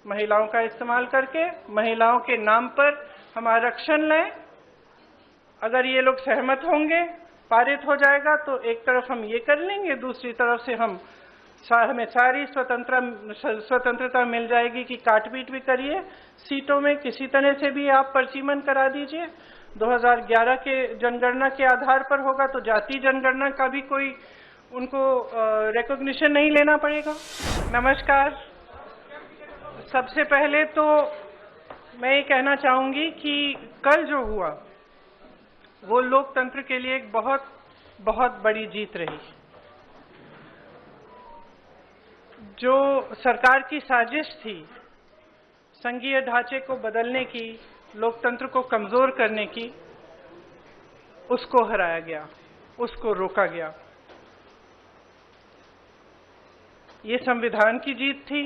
महिलाओं का इस्तेमाल करके महिलाओं के नाम पर हम आरक्षण लें। अगर ये लोग सहमत होंगे, पारित हो जाएगा तो एक तरफ हम ये कर लेंगे, दूसरी तरफ से हमें सारी स्वतंत्रता मिल जाएगी कि काट-पीट भी करिए, सीटों में किसी तरह से भी आप परसीमन करा दीजिए। 2011 के जनगणना के आधार पर होगा तो जाति जनगणना का भी कोई उनको रिकॉग्निशन नहीं लेना पड़ेगा। नमस्कार। सबसे पहले तो मैं ये कहना चाहूंगी कि कल जो हुआ वो लोकतंत्र के लिए एक बहुत बहुत बड़ी जीत रही। जो सरकार की साजिश थी संघीय ढांचे को बदलने की, लोकतंत्र को कमजोर करने की, उसको हराया गया, उसको रोका गया। ये संविधान की जीत थी,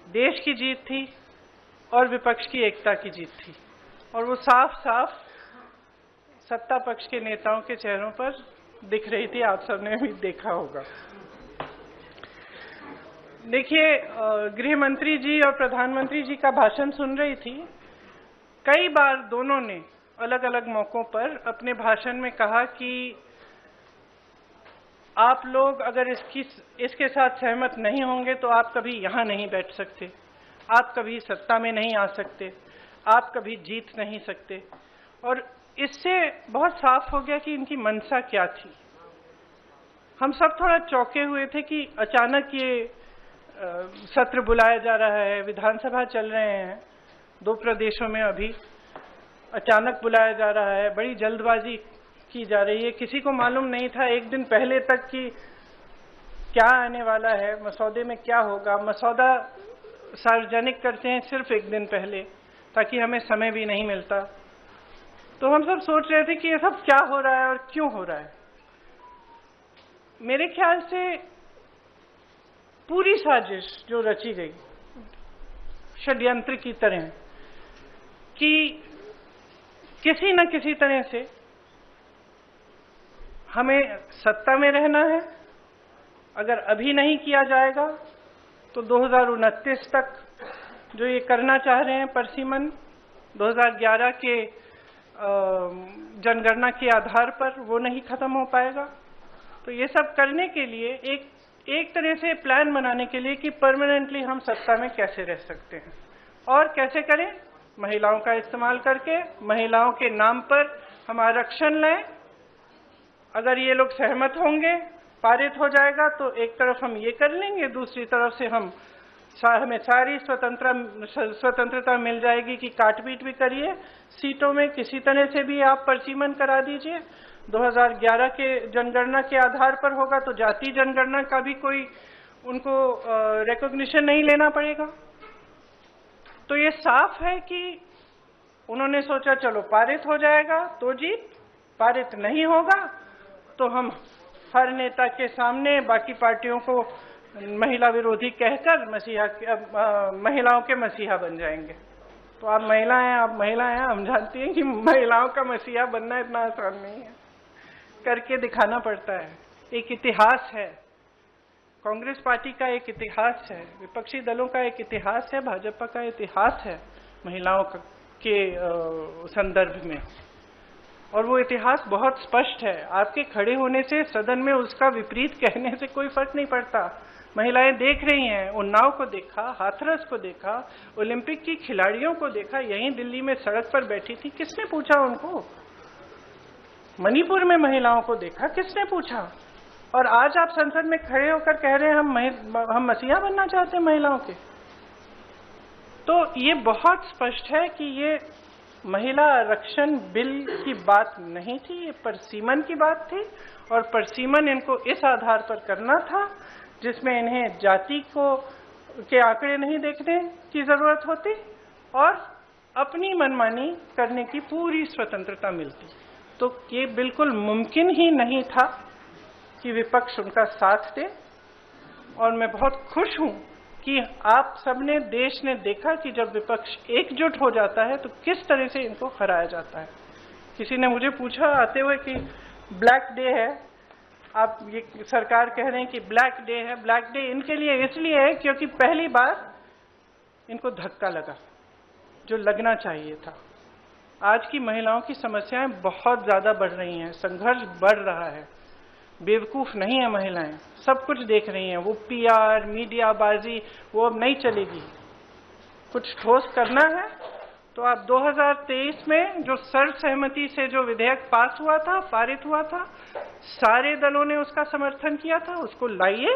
देश की जीत थी और विपक्ष की एकता की जीत थी। और वो साफ साफ सत्ता पक्ष के नेताओं के चेहरों पर दिख रही थी, आप सबने भी देखा होगा। देखिए, गृह मंत्री जी और प्रधानमंत्री जी का भाषण सुन रही थी। कई बार दोनों ने अलग अलग मौकों पर अपने भाषण में कहा कि आप लोग अगर इसके साथ सहमत नहीं होंगे तो आप कभी यहाँ नहीं बैठ सकते, आप कभी सत्ता में नहीं आ सकते, आप कभी जीत नहीं सकते। और इससे बहुत साफ हो गया कि इनकी मंशा क्या थी। हम सब थोड़ा चौंके हुए थे कि अचानक ये सत्र बुलाया जा रहा है, विधानसभा चल रहे हैं 2 प्रदेशों में, अभी अचानक बुलाया जा रहा है, बड़ी जल्दबाजी की जा रही है। किसी को मालूम नहीं था एक दिन पहले तक कि क्या आने वाला है, मसौदे में क्या होगा। मसौदा सार्वजनिक करते हैं सिर्फ एक दिन पहले ताकि हमें समय भी नहीं मिलता। तो हम सब सोच रहे थे कि ये सब क्या हो रहा है और क्यों हो रहा है। मेरे ख्याल से पूरी साजिश जो रची गई षड्यंत्र की तरह कि किसी न किसी तरह से हमें सत्ता में रहना है। अगर अभी नहीं किया जाएगा तो 2029 तक जो ये करना चाह रहे हैं परसीमन 2011 के जनगणना के आधार पर, वो नहीं खत्म हो पाएगा। तो ये सब करने के लिए एक तरह से प्लान बनाने के लिए कि परमानेंटली हम सत्ता में कैसे रह सकते हैं और कैसे करें, महिलाओं का इस्तेमाल करके महिलाओं के नाम पर हम आरक्षण लें। अगर ये लोग सहमत होंगे, पारित हो जाएगा तो एक तरफ हम ये कर लेंगे, दूसरी तरफ से हमें सारी स्वतंत्रता मिल जाएगी कि काट-पीट भी करिए, सीटों में किसी तरह से भी आप परसीमन करा दीजिए। 2011 के जनगणना के आधार पर होगा तो जाति जनगणना का भी कोई उनको रिकॉग्निशन नहीं लेना पड़ेगा। तो ये साफ है कि उन्होंने सोचा चलो पारित हो जाएगा तो जीत, पारित नहीं होगा तो हम हर नेता के सामने बाकी पार्टियों को महिला विरोधी कहकर महिलाओं के मसीहा बन जाएंगे। तो आप महिला हैं, हम जानते हैं कि महिलाओं का मसीहा बनना इतना आसान नहीं है, करके दिखाना पड़ता है। एक इतिहास है, कांग्रेस पार्टी का एक इतिहास है, विपक्षी दलों का एक इतिहास है, भाजपा का इतिहास है महिलाओं के संदर्भ में। और वो इतिहास बहुत स्पष्ट है। आपके खड़े होने से सदन में उसका विपरीत कहने से कोई फर्क नहीं पड़ता। महिलाएं देख रही हैं, उन्नाव को देखा, हाथरस को देखा, ओलंपिक की खिलाड़ियों को देखा, यहीं दिल्ली में सड़क पर बैठी थी, किसने पूछा उनको? मणिपुर में महिलाओं को देखा, किसने पूछा? और आज आप संसद में खड़े होकर कह रहे हैं हम मसीहा बनना चाहते हैं महिलाओं के। तो ये बहुत स्पष्ट है कि ये महिला आरक्षण बिल की बात नहीं थी, ये परसीमन की बात थी। और परसीमन इनको इस आधार पर करना था जिसमें इन्हें जाति के आंकड़े नहीं देखने की जरूरत होती और अपनी मनमानी करने की पूरी स्वतंत्रता मिलती। तो ये बिल्कुल मुमकिन ही नहीं था कि विपक्ष उनका साथ दे। और मैं बहुत खुश हूं कि आप सबने, देश ने देखा कि जब विपक्ष एकजुट हो जाता है तो किस तरह से इनको हराया जाता है। किसी ने मुझे पूछा आते हुए कि ब्लैक डे है, आप ये सरकार कह रहे हैं कि ब्लैक डे है। ब्लैक डे इनके लिए इसलिए है क्योंकि पहली बार इनको धक्का लगा जो लगना चाहिए था। आज की महिलाओं की समस्याएं बहुत ज्यादा बढ़ रही हैं, संघर्ष बढ़ रहा है। बेवकूफ नहीं है महिलाएं, सब कुछ देख रही हैं। वो पीआर, मीडियाबाजी वो अब नहीं चलेगी। कुछ ठोस करना है तो आप 2023 में जो सर्वसहमति से जो विधेयक पास हुआ था, पारित हुआ था, सारे दलों ने उसका समर्थन किया था, उसको लाइए।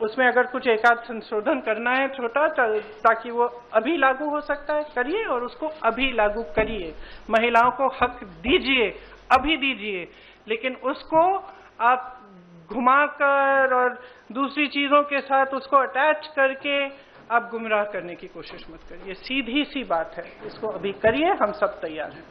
उसमें अगर कुछ एकाध संशोधन करना है छोटा, ताकि वो अभी लागू हो सकता है, करिए और उसको अभी लागू करिए। महिलाओं को हक दीजिए, अभी दीजिए, लेकिन उसको आप घुमाकर और दूसरी चीजों के साथ उसको अटैच करके आप गुमराह करने की कोशिश मत करिए। सीधी सी बात है, इसको अभी करिए, हम सब तैयार हैं।